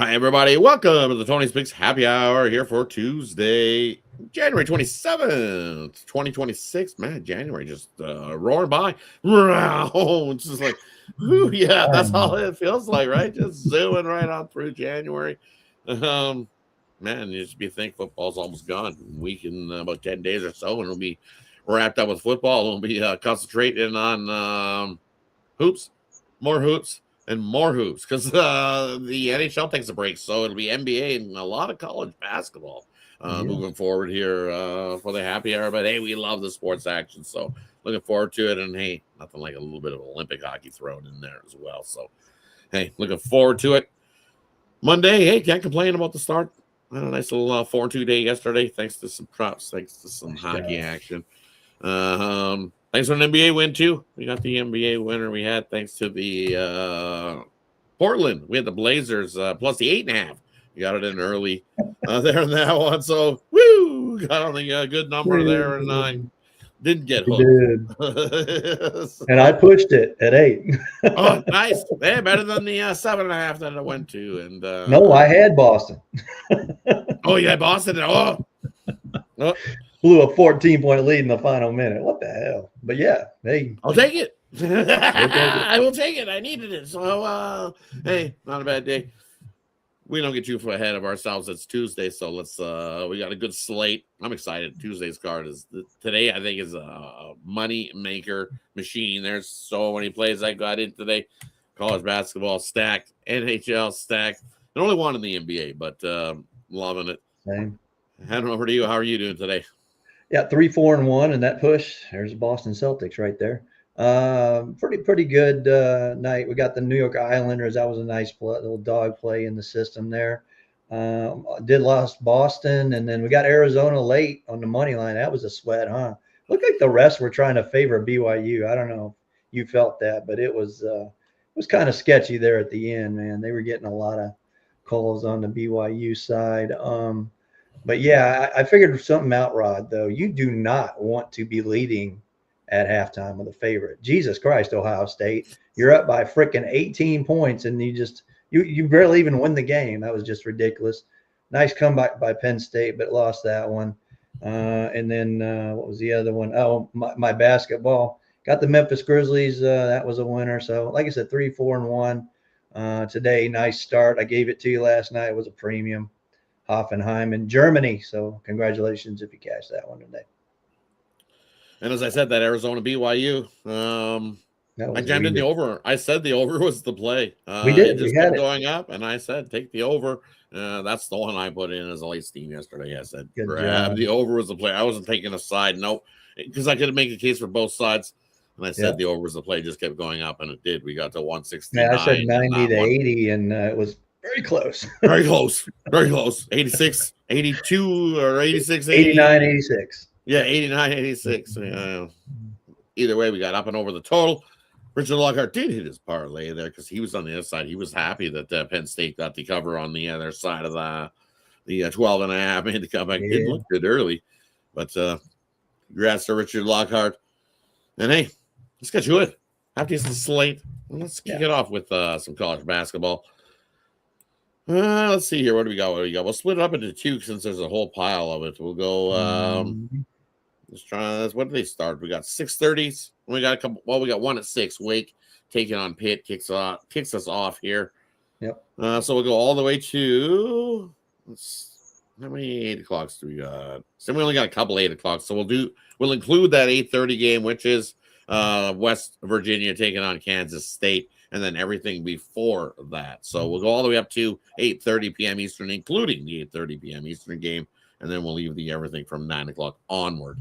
Hi, everybody. Welcome to the Tony Speaks Happy Hour here for Tuesday, January 27th, 2026. Man, January just roaring by. It's just like, whew, yeah, that's all it feels like, right? Just zooming right on through January. Man, you just be thankful football's almost gone. Week in about 10 days or so, and it'll be wrapped up with football. We'll be concentrating on hoops, more hoops and more hoops because the NHL takes a break. So it'll be NBA and a lot of college basketball moving forward here for the happy hour. But hey, we love the sports action. So looking forward to it. And hey, nothing like a little bit of Olympic hockey thrown in there as well. So hey, looking forward to it. Monday, hey, can't complain about the start. Had a nice little 4-2 day yesterday. Thanks to some props, thanks to some hockey action. Thanks for an NBA win too. We got the NBA winner we had thanks to the Portland. We had the Blazers plus the 8.5. We got it in early there in that one. So woo, got on the good number there, and I didn't get hooked. And I pushed it at 8. Oh, nice. Hey, better than the 7.5 that I went to. And no, I had Boston. Oh, yeah, Boston. Oh. Blew a 14-point lead in the final minute. What the hell? But yeah, hey, I'll take it. I will take it. I needed it. So hey, not a bad day. We don't get too far ahead of ourselves. It's Tuesday, so let's we got a good slate. I'm excited. Tuesday's card is today, I think, is a money maker machine. There's so many plays I got in today. College basketball stacked, NHL stacked. There's only one in the NBA, but loving it. Same. Heading over to you. How are you doing today? Yeah, 3-4-1 and that push. There's the Boston Celtics right there. Pretty good night. We got the New York Islanders. That was a nice little dog play in the system there. Did lost Boston, and then we got Arizona late on the money line. That was a sweat, huh? Looked like the rest were trying to favor BYU. I don't know if you felt that, but it was kind of sketchy there at the end, man. They were getting a lot of calls on the BYU side. But yeah, I figured something out, Rod, though. You do not want to be leading at halftime with a favorite. Jesus Christ, Ohio State. You're up by freaking 18 points, and you barely even win the game. That was just ridiculous. Nice comeback by Penn State, but lost that one. And then what was the other one? Oh, my basketball. Got the Memphis Grizzlies. That was a winner. So, like I said, 3-4-1 today. Nice start. I gave it to you last night. It was a premium. Hoffenheim in Germany. So congratulations if you cashed that one today. And as I said, that Arizona BYU, I jammed in the over. I said the over was the play. We did. It just kept going up, and I said take the over. That's the one I put in as a late steam yesterday. I said grab the over was the play. I wasn't taking a side, no, because I could make a case for both sides. And I said the over was the play. Just kept going up, and it did. We got to 169. Yeah, I said 90 to 80, and it was very close. Very close. Very close. 86, 82, or 86, 89, 86. Yeah, 89, 86. Either way, we got up and over the total. Richard Lockhart did hit his parlay there because he was on the other side. He was happy that Penn State got the cover on the other side of the 12.5. Made the comeback. Did look good early. But congrats to Richard Lockhart. And hey, let's get to it. After this slate, let's kick it off with some college basketball. Let's see here. What do we got? We'll split it up into two since there's a whole pile of it. We'll go. Let's try. What do they start? We got 6:30s. We got a couple. Well, we got one at 6. Wake taking on Pitt kicks us off here. Yep. So we'll go all the way to. How many 8 o'clocks do we got? So we only got a couple 8 o'clocks. So we'll include that 8:30 game, which is West Virginia taking on Kansas State. And then everything before that. So we'll go all the way up to 8:30 p.m. Eastern, including the 8:30 p.m. Eastern game. And then we'll leave the everything from 9 o'clock onward.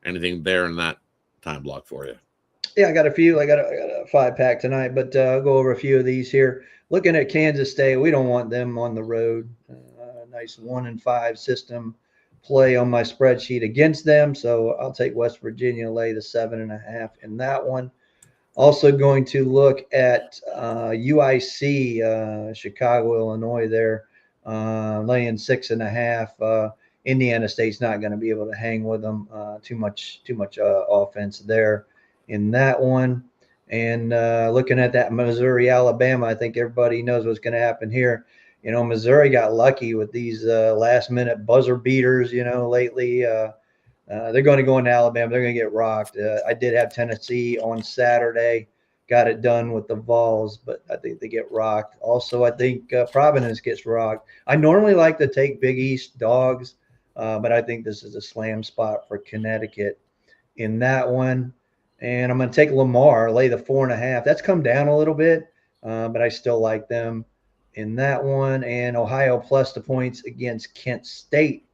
Anything there in that time block for you? Yeah, I got a few. I got a 5-pack tonight, but I'll go over a few of these here. Looking at Kansas State, we don't want them on the road. Nice 1-5 system play on my spreadsheet against them. So I'll take West Virginia, lay the 7.5 in that one. Also going to look at UIC, Chicago, Illinois there, laying 6.5. Indiana State's not going to be able to hang with them. Too much offense there in that one. And looking at that Missouri, Alabama, I think everybody knows what's going to happen here. Missouri got lucky with these last minute buzzer beaters, lately. They're going to go into Alabama. They're going to get rocked. I did have Tennessee on Saturday. Got it done with the Vols, but I think they get rocked. Also, I think Providence gets rocked. I normally like to take Big East dogs, but I think this is a slam spot for Connecticut in that one. And I'm going to take Lamar, lay the 4.5. That's come down a little bit, but I still like them in that one. And Ohio plus the points against Kent State.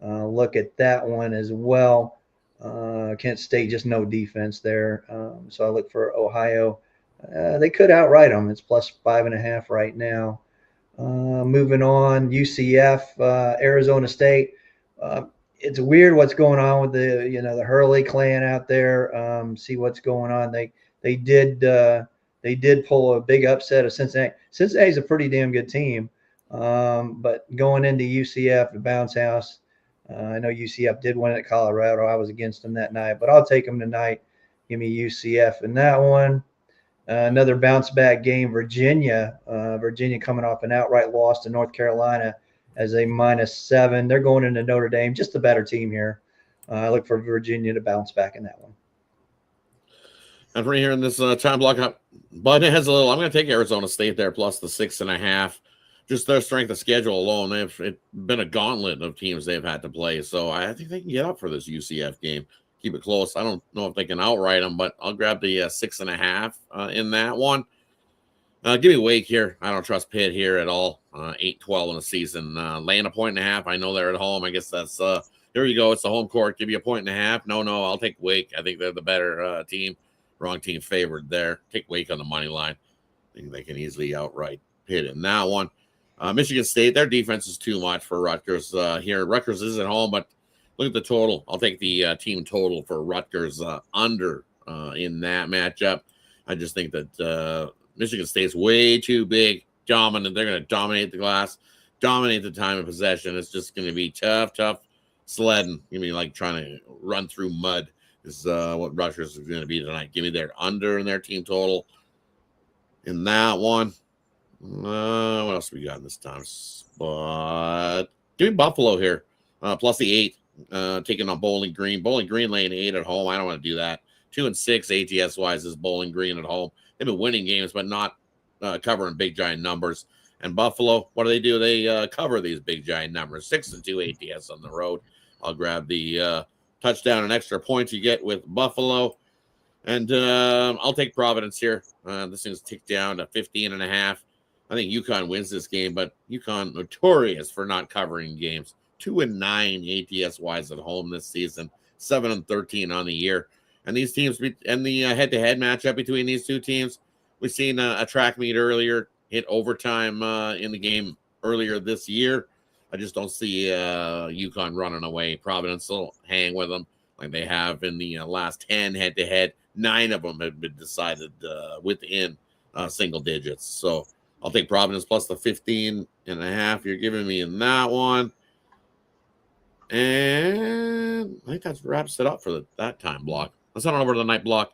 Look at that one as well. Kent State, just no defense there. So I look for Ohio. They could outright them. It's plus 5.5 right now. Moving on, UCF, Arizona State. It's weird what's going on with the Hurley clan out there. See what's going on. They did pull a big upset of Cincinnati. Cincinnati's a pretty damn good team, but going into UCF, the bounce house. I know UCF did win at Colorado. I was against them that night, but I'll take them tonight. Give me UCF in that one. Another bounce back game, Virginia. Virginia coming off an outright loss to North Carolina as a -7. They're going into Notre Dame, just a better team here. I look for Virginia to bounce back in that one. And for here in this time block, but it has a little. I'm going to take Arizona State there plus the 6.5. Just their strength of schedule alone, it's been a gauntlet of teams they've had to play. So I think they can get up for this UCF game. Keep it close. I don't know if they can outright them, but I'll grab the 6.5 in that one. Give me Wake here. I don't trust Pitt here at all. 8-12 in the season. Laying a 1.5. I know they're at home. I guess that's here you go. It's the home court. Give you a 1.5. No, I'll take Wake. I think they're the better team. Wrong team favored there. Take Wake on the money line. I think they can easily outright Pitt in that one. Michigan State, their defense is too much for Rutgers here. Rutgers is at home, but look at the total. I'll take the team total for Rutgers under in that matchup. I just think that Michigan State's way too big, dominant. They're going to dominate the glass, dominate the time of possession. It's just going to be tough sledding. Give me like trying to run through mud is what Rutgers is going to be tonight. Give me their under in their team total in that one. What else we got in this time? But give me Buffalo here, plus the 8, taking on Bowling Green. Bowling Green laying 8 at home. I don't want to do that. 2-6 ATS wise is Bowling Green at home. They've been winning games, but not covering big giant numbers. And Buffalo, what do? They cover these big giant numbers. 6-2 ATS on the road. I'll grab the touchdown and extra points you get with Buffalo. And I'll take Providence here. This thing's ticked down to 15.5. I think UConn wins this game, but UConn notorious for not covering games. 2-9 ATS wise at home this season. 7-13 on the year. And these teams, and the head-to-head matchup between these two teams, we've seen a track meet earlier hit overtime in the game earlier this year. I just don't see UConn running away. Providence will hang with them like they have in the last 10 head-to-head. 9 of them have been decided within single digits. So I'll take Providence plus the 15.5 you're giving me in that one. And I think that wraps it up for that time block. Let's head on over to the night block.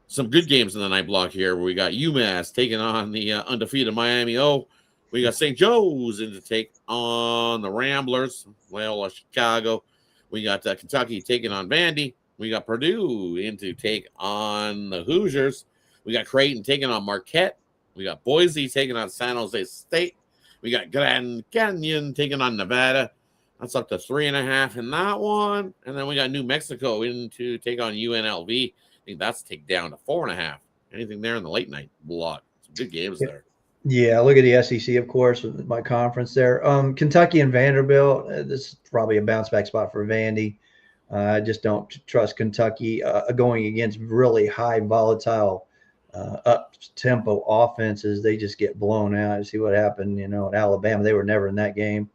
Some good games in the night block here where we got UMass taking on the undefeated Miami O. We got St. Joe's in to take on the Ramblers, Loyola Chicago. We got Kentucky taking on Vandy. We got Purdue in to take on the Hoosiers. We got Creighton taking on Marquette. We got Boise taking on San Jose State. We got Grand Canyon taking on Nevada. That's up to 3.5 in that one. And then we got New Mexico in to take on UNLV. I think that's take down to 4.5. Anything there in the late night block? Some good games there. Yeah, look at the SEC, of course, with my conference there. Kentucky and Vanderbilt, this is probably a bounce back spot for Vandy. I just don't trust Kentucky going against really high volatile up-tempo offenses. They just get blown out. You see what happened, at Alabama. They were never in that game.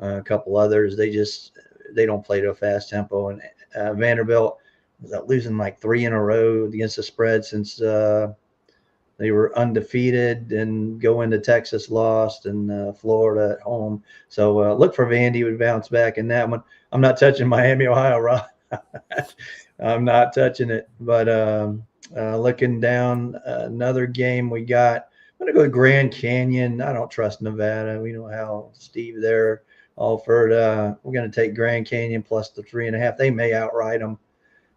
A couple others, they don't play to a fast tempo. And Vanderbilt was losing like 3 in a row against the spread since they were undefeated and go into Texas lost and Florida at home. So look for Vandy would bounce back in that one. I'm not touching Miami, Ohio, Rob. I'm not touching it. But looking down another game, we got I'm going to go with Grand Canyon. I don't trust Nevada. We know how Steve there offered. We're going to take Grand Canyon plus the 3.5. They may outright them.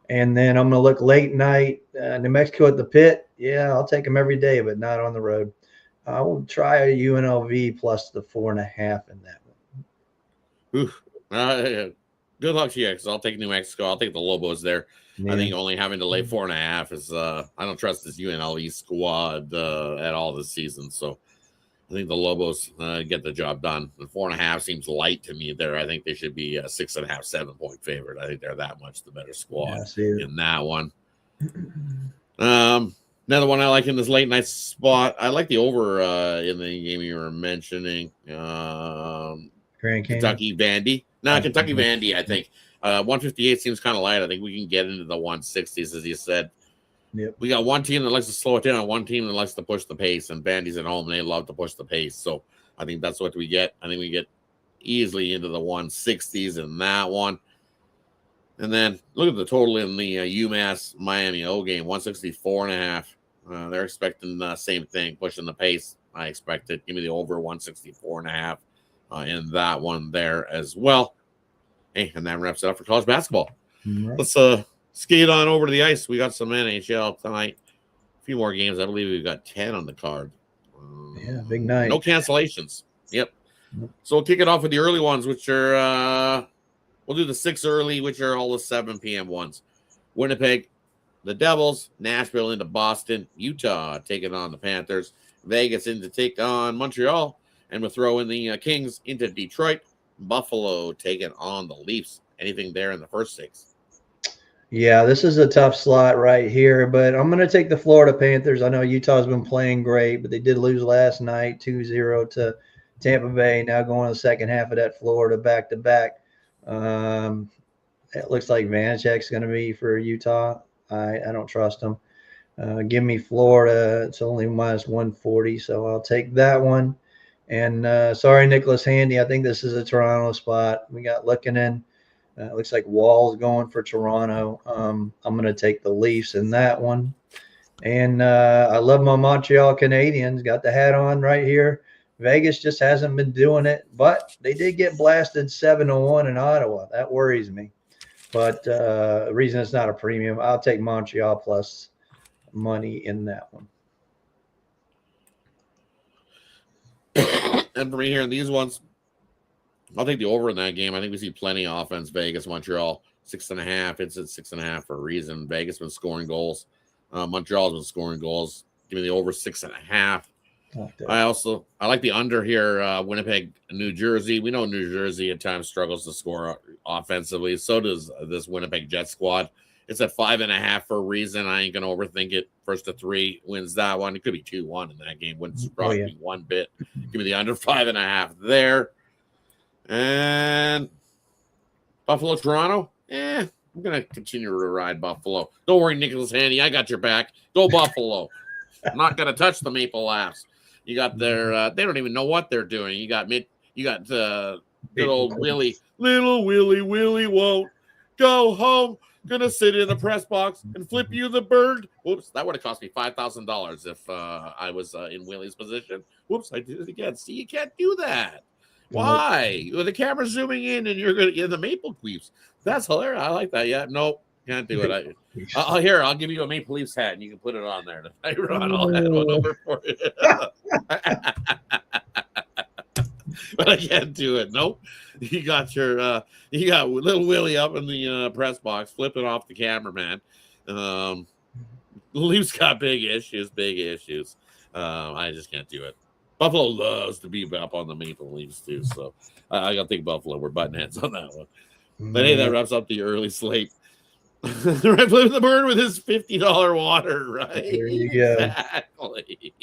And then I'm going to look late night. New Mexico at the pit. Yeah, I'll take them every day, but not on the road. I will try a UNLV plus the 4.5 in that one. Oof. Good luck to you, because I'll take New Mexico. I'll take the Lobos there. Yeah. I think only having to lay 4.5 is I don't trust this UNLV squad at all this season. So I think the Lobos get the job done. The 4.5 seems light to me there. I think they should be a 6.5, 7-point favorite. I think they're that much the better squad in that one. Another one I like in this late night spot. I like the over in the game you were mentioning. Kentucky Vandy. No, Kentucky Vandy, I think. 158 seems kind of light. I think we can get into the 160s, as you said. Yep. We got one team that likes to slow it down and one team that likes to push the pace, and Vandy's at home, and they love to push the pace. So I think that's what we get. I think we get easily into the 160s in that one. And then look at the total in the UMass Miami O game, 164.5. They're expecting the same thing, pushing the pace. I expect it. Give me the over 164.5 in that one there as well. Hey, and that wraps it up for college basketball. Right. Let's skate on over to the ice. We got some NHL tonight. A few more games. I believe we've got 10 on the card. Yeah, big night. No cancellations. Yep. So we'll kick it off with the early ones, which are we'll do the 6 early, which are all the 7 p.m. ones. Winnipeg, the Devils, Nashville into Boston, Utah taking on the Panthers, Vegas in to take on Montreal, and we'll throw in the Kings into Detroit, Buffalo taking on the Leafs. Anything there in the first 6? Yeah, this is a tough slot right here, but I'm going to take the Florida Panthers. I know Utah's been playing great, but they did lose last night 2-0 to Tampa Bay. Now going to the second half of that Florida back-to-back. It looks like Vanacek's going to be for Utah. I don't trust them. Give me Florida. It's only minus 140, so I'll take that one. And sorry, Nicholas Handy. I think this is a Toronto spot. We got Lukkonen. It looks like Wall's going for Toronto. I'm going to take the Leafs in that one. And I love my Montreal Canadiens. Got the hat on right here. Vegas just hasn't been doing it, but they did get blasted 7-1 in Ottawa. That worries me. But the reason it's not a premium, I'll take Montreal plus money in that one. And for me here in these ones, I'll take the over in that game. I think we see plenty of offense. Vegas, Montreal, 6.5. It's at 6.5 for a reason. Vegas been scoring goals. Montreal's been scoring goals. Give me the over 6.5. I like the under here. Winnipeg, New Jersey. We know New Jersey at times struggles to score offensively. So does this Winnipeg Jet squad. It's at 5.5 for a reason. I ain't gonna overthink it. First to 3 wins that one. It could be 2-1 in that game. Wouldn't surprise me one bit. Give me the under 5.5 there. And Buffalo, Toronto. I'm gonna continue to ride Buffalo. Don't worry, Nicholas Handy. I got your back. Go Buffalo. I'm not gonna touch the Maple Laughs. You got their. They don't even know what they're doing. You got good old Willie. Little Willie won't go home. Gonna sit in the press box and flip you the bird. Whoops, that would have cost me $5,000 if I was in Willie's position. Whoops, I did it again. See, you can't do that. Why? With the camera zooming in and you're gonna get the Maple Leafs. That's hilarious. I like that. Yeah, nope, can't do it. I'll give you a Maple Leafs hat and you can put it on there. Ron, I'll head one over for you. But I can't do it. Nope. You got little Willie up in the press box, flipping off the cameraman. The Leafs got big issues. I just can't do it. Buffalo loves to be up on the Maple Leafs too, so I got to think Buffalo. We're butting heads on that one. But hey, that wraps up the early slate. Right, flipping the bird with his $50 water, right? There you go. Exactly.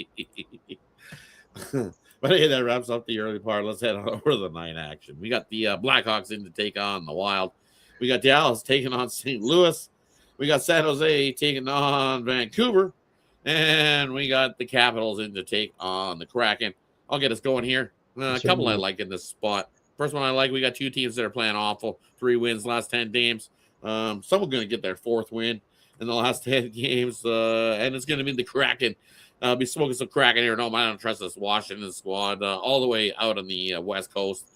But hey, that wraps up the early part. Let's head on over to the night action. We got the Blackhawks in to take on the Wild. We got Dallas taking on St. Louis. We got San Jose taking on Vancouver. And we got the Capitals in to take on the Kraken. I'll get us going here. A couple I like in this spot. First one I like, we got 2 teams that are playing awful. 3 wins last 10 games. Someone's going to get their 4th win in the last 10 games. And it's going to be the Kraken Be smoking some crack in here. No, I don't trust this Washington squad all the way out on the West Coast.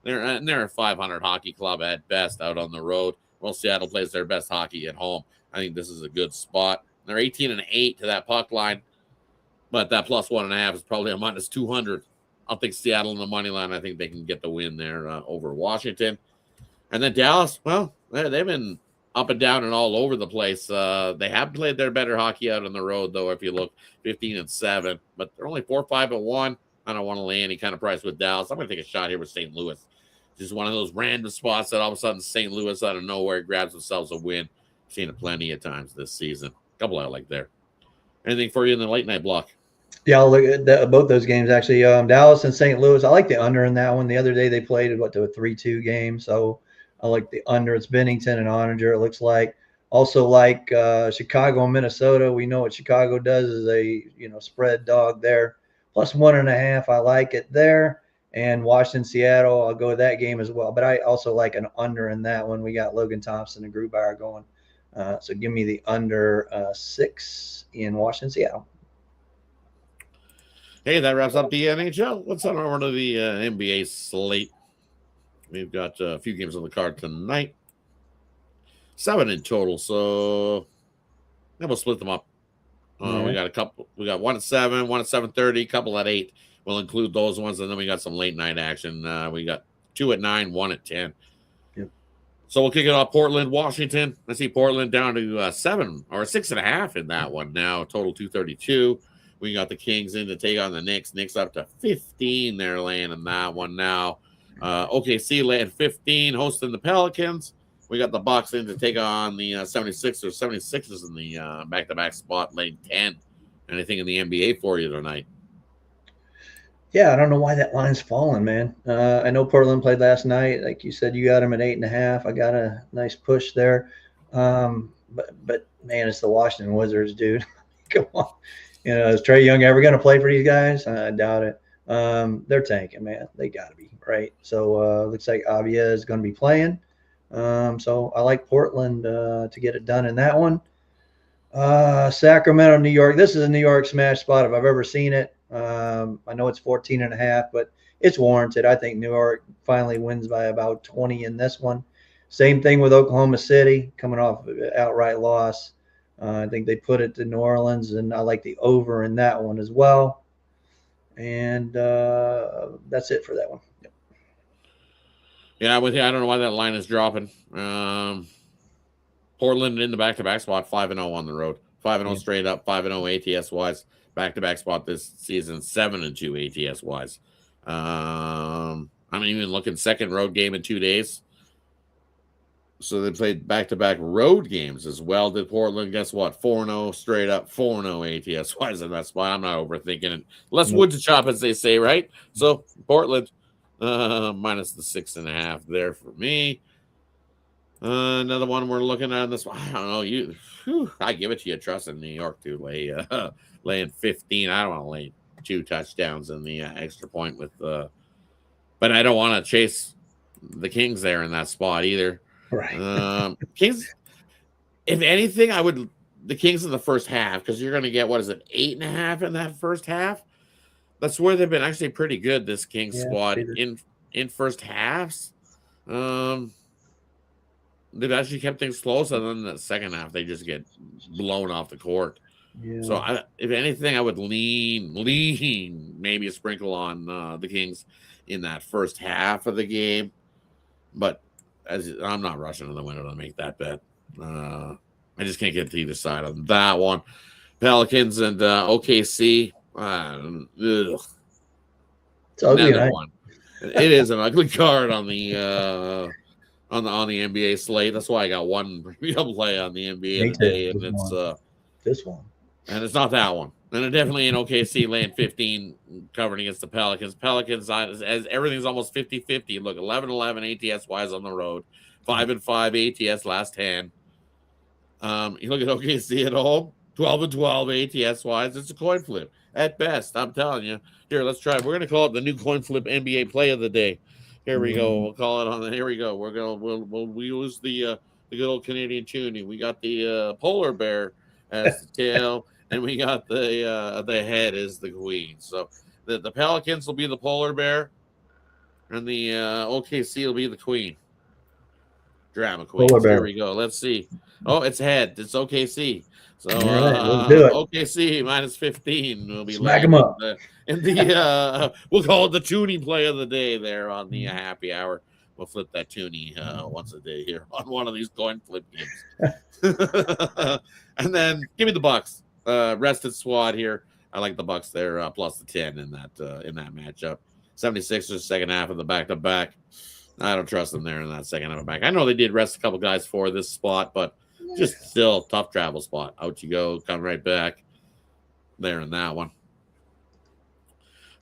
They're a 500 hockey club at best out on the road. Well, Seattle plays their best hockey at home. I think this is a good spot. They're 18-8 to that puck line, but that plus 1.5 is probably a minus 200. I'll take Seattle in the money line. I think they can get the win there over Washington. And then Dallas, well, they've been up and down and all over the place. They have played their better hockey out on the road, though. If you look, 15-7, but they're only 4-5-1. I don't want to lay any kind of price with Dallas. I'm going to take a shot here with St. Louis. Just one of those random spots that all of a sudden St. Louis out of nowhere grabs themselves a win. Seen it plenty of times this season. A couple I like there. Anything for you in the late night block? Yeah, I'll look at both those games actually. Dallas and St. Louis. I like the under in that one. The other day they played to a 3-2 game, so I like the under. It's Bennington and Oninger. It looks like. Also like Chicago and Minnesota. We know what Chicago does is a spread dog there. Plus 1.5. I like it there. And Washington, Seattle. I'll go with that game as well. But I also like an under in that one. We got Logan Thompson and Grubauer going. So give me the under 6 in Washington, Seattle. Hey, that wraps up the NHL. Let's head over to the NBA slate. We've got a few games on the card tonight. 7 in total, so then we'll split them up. We got a couple. We got 1 at 7, 1 at 7:30, couple at 8. We'll include those ones, and then we got some late night action. We got 2 at 9, 1 at 10. Yep. So we'll kick it off. Portland, Washington. I see Portland down to 7 or 6.5 in that one now. Total 232. We got the Kings in to take on the Knicks. Knicks up to 15. They're laying in that one now. OKC laying 15, hosting the Pelicans. We got the Bucks in to take on the 76ers. 76ers in the back-to-back spot, laying 10. Anything in the NBA for you tonight? Yeah, I don't know why that line's falling, man. I know Portland played last night. Like you said, you got them at 8.5. I got a nice push there. But man, it's the Washington Wizards, dude. Come on. Is Trae Young ever going to play for these guys? I doubt it. They're tanking, man. They got to be, right? So looks like Avia is going to be playing. So I like Portland to get it done in that one. Sacramento, New York. This is a New York smash spot if I've ever seen it. I know it's 14.5, but it's warranted. I think New York finally wins by about 20 in this one. Same thing with Oklahoma City coming off an outright loss. I think they put it to New Orleans, and I like the over in that one as well. And that's it for that one. Yep. Yeah, with you. I don't know why that line is dropping. Portland in the back-to-back spot, 5-0 on the road. 5-0 straight up, 5-0 ATS-wise. Back-to-back spot this season, 7-2 ATS-wise. I'm even looking second road game in 2 days. So they played back-to-back road games as well. Did Portland, guess what? 4-0 straight up, 4-0 ATS-wise in that spot. I'm not overthinking it. Less wood to chop, as they say, right? So Portland, minus the 6.5 there for me. Another one we're looking at in this one. I don't know. I give it to you. Trust in New York to laying 15. I don't want to lay 2 touchdowns in the extra point with but I don't want to chase the Kings there in that spot either. Right. Kings, if anything, the Kings in the first half, because you're going to get, 8.5 in that first half? That's where they've been actually pretty good, this Kings squad in first halves. They've actually kept things close, and then in the second half, they just get blown off the court. Yeah. So, if anything, I would lean, maybe a sprinkle on the Kings in that first half of the game. But I'm not rushing to the window to make that bet. I just can't get to either side on that one. Pelicans and OKC. It's ugly. Another one. It is an ugly card on the on the NBA slate. That's why I got one premium play on the NBA today, and it's this one, and it's not that one. And it definitely ain't OKC laying 15 covering against the Pelicans. Pelicans, as everything's almost 50-50. Look, 11-11 ATS-wise on the road. 5-5 ATS last 10. You look at OKC at home, 12-12 ATS-wise. It's a coin flip at best. I'm telling you. Here, let's try it. We're going to call it the new coin flip NBA play of the day. Here we go. We'll call it on the. Here we go. We'll use the good old Canadian tuning. We got the polar bear as the tail, and we got the head is the queen. So the Pelicans will be the polar bear, and the OKC will be the queen. Drama Polar queens. Here bear. we go. Let's see. Oh, it's head. It's OKC. So All right, let's do it. OKC minus 15 will be Smack laying them up. in the we'll call it the tuning play of the day there on the happy hour. We'll flip that toonie once a day here on one of these coin flip games. And then give me the Bucks. Rested squad here. I like the Bucks there plus the 10 in that matchup. 76ers second half of the back-to-back. I don't trust them there in that second half back. I know they did rest a couple guys for this spot, but just still tough travel spot. Out you go, come right back there in that one.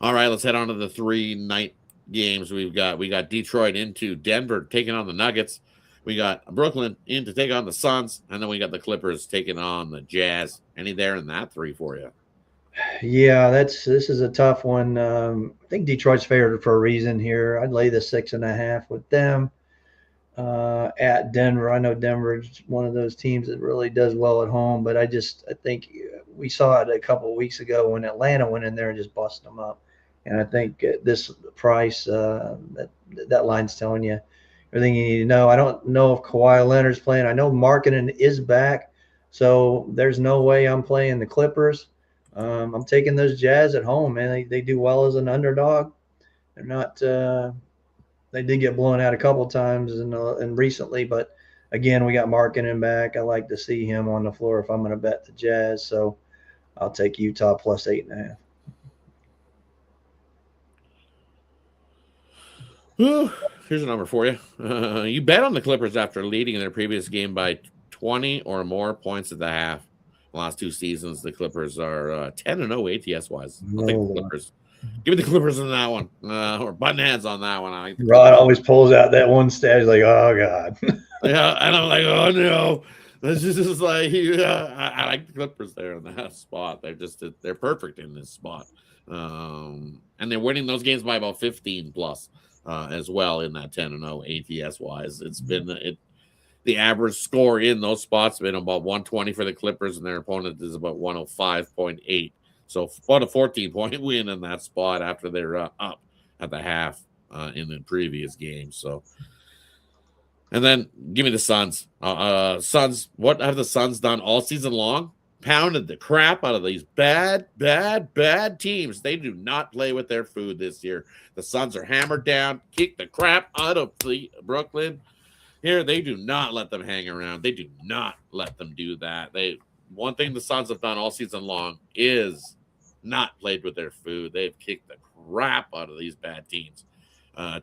All right, let's head on to the 3 night games we got Detroit into Denver taking on the Nuggets. We got Brooklyn in to take on the Suns, and then we got the Clippers taking on the Jazz. Any there in that 3 for you? Yeah, this is a tough one. I think Detroit's favored for a reason here. I'd lay the 6.5 with them at Denver. I know Denver's one of those teams that really does well at home, but I think we saw it a couple of weeks ago when Atlanta went in there and just busted them up. And I think this price, that line's telling you everything you need to know. I don't know if Kawhi Leonard's playing. I know Markkanen is back, so there's no way I'm playing the Clippers. I'm taking those Jazz at home, man. They do well as an underdog. They're not. They did get blown out a couple of times and recently, but again, we got Markkanen back. I like to see him on the floor if I'm going to bet the Jazz. So I'll take Utah plus 8.5. Here's a number for you. You bet on the Clippers after leading in their previous game by 20 or more points at the half. The last 2 seasons, the Clippers are 10-0 ATS wise. I'll take the Clippers. Give me the Clippers in that one, or button heads on that one. Rod always pulls out that one stat. He's like, "Oh God." Yeah, and I'm like, "Oh no." This is just like I like the Clippers there in that spot. They're perfect in this spot, and they're winning those games by about 15 plus as well in that 10-0 ATS wise. It's been the average score in those spots has been about 120 for the Clippers, and their opponent is about 105.8. So about a 14-point win in that spot after they're up at the half in the previous game. So, and then give me the Suns. Suns. What have the Suns done all season long? Pounded the crap out of these bad teams. They do not play with their food this year. The Suns are hammered down, kick the crap out of the Brooklyn. Here, they do not let them hang around. They do not let them do that. One thing the Suns have done all season long is not played with their food. They've kicked the crap out of these bad teams.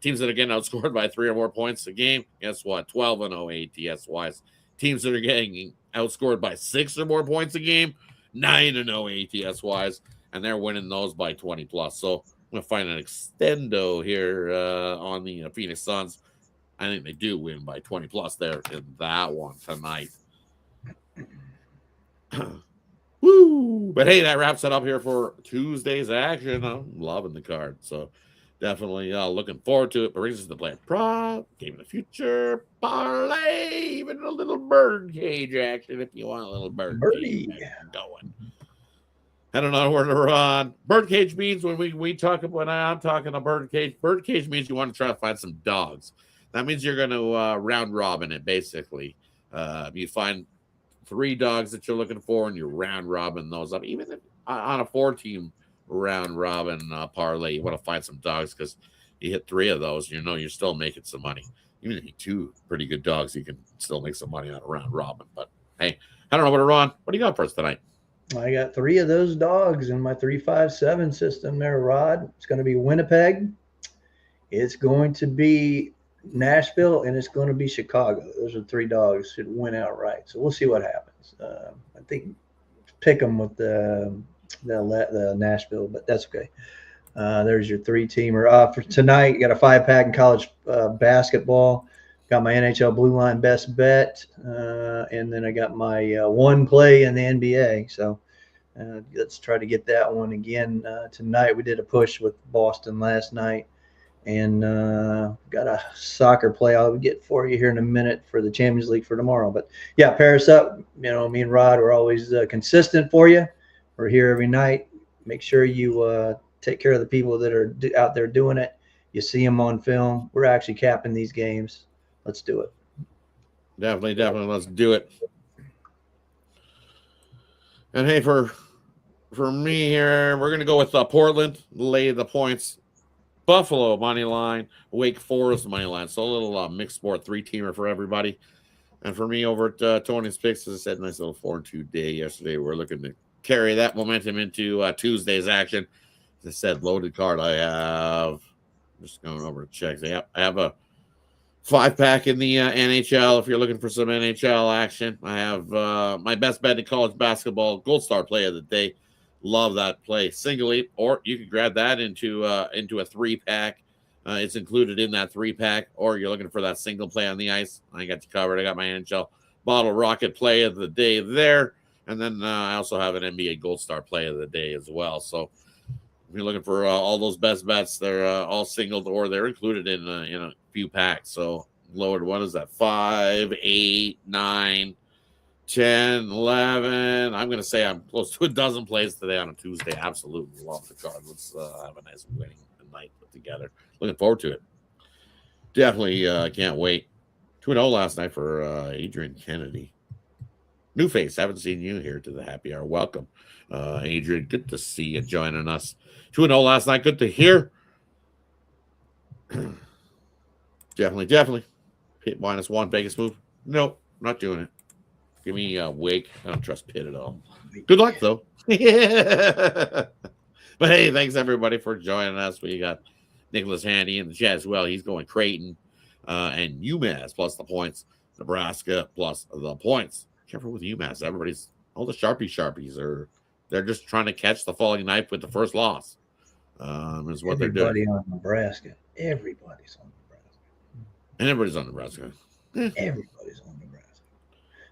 Teams that are getting outscored by 3 or more points a game, guess what? 12-0 ATS wise. Teams that are getting outscored by 6 or more points a game, 9-0 ATS wise, and they're winning those by 20 plus. So I'm going to find an extendo here on the Phoenix Suns. I think they do win by 20 plus there in that one tonight. Woo! But hey, that wraps it up here for Tuesday's action. I'm loving the card. So definitely looking forward to it. But brings us to the play prop, game of the future, parlay, even a little bird cage action if you want a little birdie going. I don't know where to run. Birdcage means when I'm talking a birdcage. Birdcage means you want to try to find some dogs. That means you're going to round robin it, basically. You find 3 dogs that you're looking for, and you round robin those up. Even if, on a 4-team round robin parlay, you want to find some dogs because you hit 3 of those, you're still making some money. Even if you hit 2 pretty good dogs, you can still make some money on a round robin. But hey, I don't know what to run. What do you got for us tonight? I got 3 of those dogs in my 3-5-7 system there, Rod. It's going to be Winnipeg. It's going to be Nashville, and it's going to be Chicago. Those are 3 dogs should win outright. So we'll see what happens. I think pick them with the Nashville, but that's okay. There's your 3-teamer. For tonight, you got a 5-pack in college basketball. Got my NHL Blue Line best bet, and then I got my 1 play in the NBA. So let's try to get that one again tonight. We did a push with Boston last night. And got a soccer play I'll get for you here in a minute for the Champions League for tomorrow. But, yeah, pair us up. Me and Rod are always consistent for you. We're here every night. Make sure you take care of the people that are out there doing it. You see them on film. We're actually capping these games. Let's do it. Definitely. Let's do it. And hey, for me here, we're gonna go with Portland. Lay the points. Buffalo money line. Wake Forest money line. So a little mixed sport 3-teamer for everybody. And for me over at Tony's Picks, as I said, nice little 4-2 day yesterday. We're looking to carry that momentum into Tuesday's action. As I said, loaded card. I have just going over to check. I have a 5-pack in the NHL. If you're looking for some NHL action, I have my best bet in college basketball Gold Star play of the day. Love that play singly, or you can grab that into a 3-pack. It's included in that 3-pack, or you're looking for that single play on the ice. I got you covered. I got my NHL Bottle Rocket play of the day there, and then I also have an NBA Gold Star play of the day as well. So if you're looking for all those best bets, they're all singled or they're included in a few packs. So lowered one is that 5, 8, 9, 10, 11. I'm going to say I'm close to a dozen plays today on a Tuesday. Absolutely love the card. Let's have a nice winning night put together. Looking forward to it. Definitely can't wait. 2-0 last night for Adrian Kennedy. New face. Haven't seen you here to the happy hour. Welcome, Adrian. Good to see you joining us. 2-0 last night. Good to hear. Definitely. Pitt -1. Vegas move. Nope, not doing it. Give me Wake. I don't trust Pitt at all. Good luck, though. But hey, thanks everybody for joining us. We got Nicholas Handy in the chat as well. He's going Creighton and UMass plus the points. Nebraska plus the points. Careful with UMass. Everybody's all the sharpies they're just trying to catch the falling knife with the first loss. Is what they're doing. Everybody on Nebraska. Everybody's on Nebraska. And everybody's on Nebraska. Everybody's on Nebraska.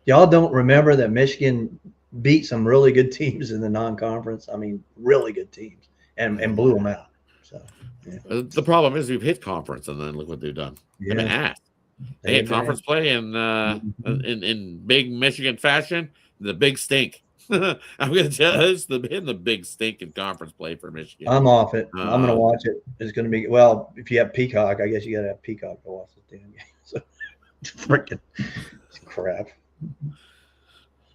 Y'all don't remember that Michigan beat some really good teams in the non-conference? I mean, really good teams, and blew them out. So yeah. The problem is we've hit conference, and then look what they've done. They've been asked. They hit conference play in big Michigan fashion. The big stink. I'm going to tell you, it's been the big stink in conference play for Michigan. I'm off it. I'm going to watch it. It's going to be, well, if you have Peacock, I guess you got to have Peacock to watch this damn game. So freaking crap.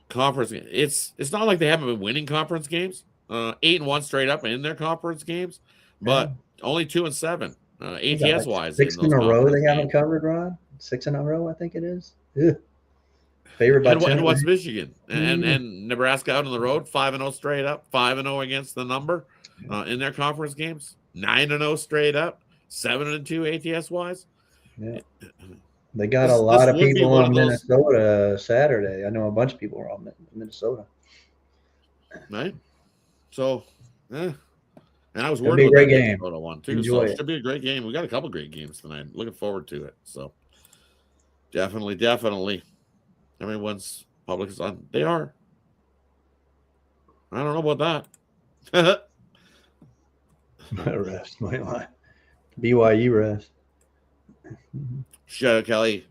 Conference. It's not like they haven't been winning conference games. 8-1 straight up in their conference games, but only 2-7 ATS wise. 6 in a row they haven't covered, Rod. 6 in a row, I think it is. Ugh. Favored by and what's Michigan and Nebraska out on the road 5-0 straight up, 5-0 against the number in their conference games, 9-0 straight up, 7-2 ATS wise. Yeah. They got a lot of people on Minnesota Saturday. I know a bunch of people are on Minnesota. Right. So, and I was worried about that Minnesota one too. Enjoy so it should be a great game. We got a couple great games tonight. Looking forward to it. So definitely. Everyone's public is on. They are. I don't know about that. Rest, my line. BYU rest. Shout out Kelly.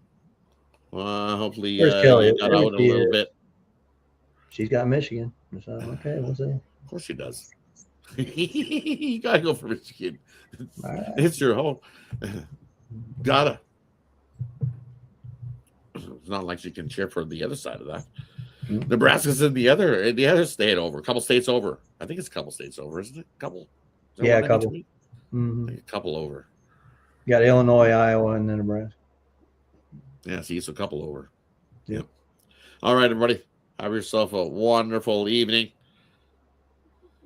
Hopefully, Kelly? Got out a little bit. She's got Michigan. So, okay, we'll see. Of course she does. You gotta go for Michigan. Right. It's your home. Gotta. It's not like she can cheer for the other side of that. Mm-hmm. Nebraska's in the other state over. A couple states over. I think it's a couple states over, isn't it? A couple. Yeah, a couple. Mm-hmm. A couple over. You got Illinois, Iowa, and then Nebraska. Yeah, see, it's a couple over. Yep. All right, everybody. Have yourself a wonderful evening.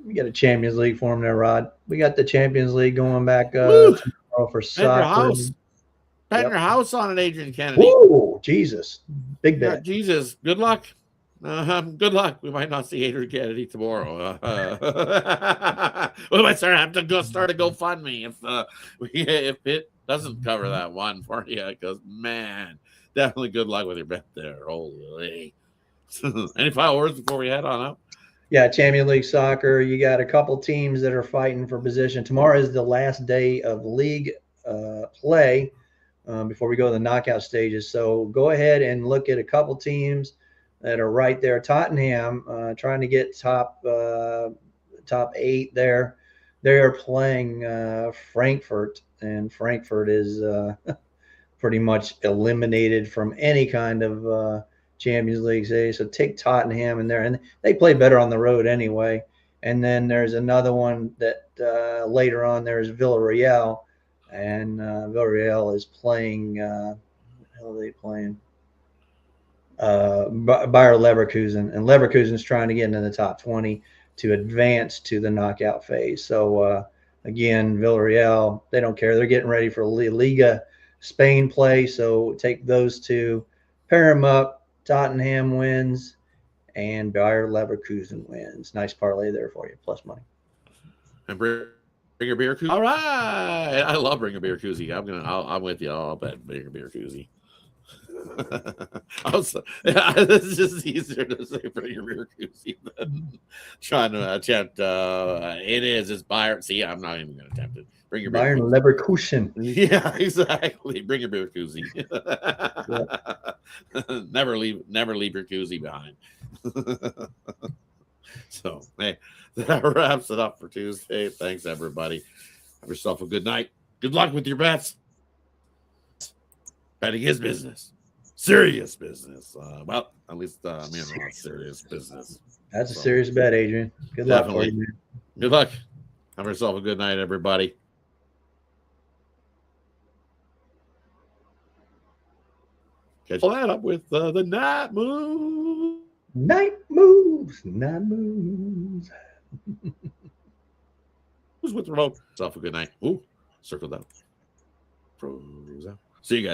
We got a Champions League for them there, Rod. We got the Champions League going back tomorrow for soccer. Bet your house on it, Adrian Kennedy. Whoa, Jesus. Big bet. Yeah, Jesus. Good luck. Good luck. We might not see Adrian Kennedy tomorrow. We might have to start a GoFundMe if it doesn't cover that one for you. Because, man, definitely good luck with your bet there. Holy. Any final words before we head on out? Yeah, Champions League soccer. You got a couple teams that are fighting for position. Tomorrow is the last day of league play before we go to the knockout stages. So go ahead and look at a couple teams that are right there. Tottenham trying to get top 8 there. They are playing Frankfurt, and Frankfurt is pretty much eliminated from any kind of Champions League stage. So take Tottenham in there, and they play better on the road anyway. And then there's another one that later on there's Villarreal, and Villarreal is playing. What the hell are they playing? Bayer Leverkusen, and Leverkusen's trying to get into the top 20 to advance to the knockout phase. So again, Villarreal, they don't care. They're getting ready for Liga Spain play. So take those two, pair them up. Tottenham wins, and Bayer Leverkusen wins. Nice parlay there for you, plus money. And bring a beer koozie. All right, I love bring a beer koozie. I'm with you. I'll bet bring a beer koozie. It's just easier to say bring a beer koozie than trying to attempt. It's Bayern. See, I'm not even going to attempt it. Bring your beer Bayern Leverkusen. Yeah, exactly. Bring your beer koozie. Never leave your koozie behind. So, hey, that wraps it up for Tuesday. Thanks, everybody. Have yourself a good night. Good luck with your bets. Betting is business. Serious business. Well, at least me and Ron's serious business. That's a serious bet, Adrian. Good luck for you, man. Good luck. Have yourself a good night, everybody. Catch that up with the night moves. Night moves. Night moves. Who's with the remote? Yourself a good night. Ooh, circled out. Froze out. See you guys.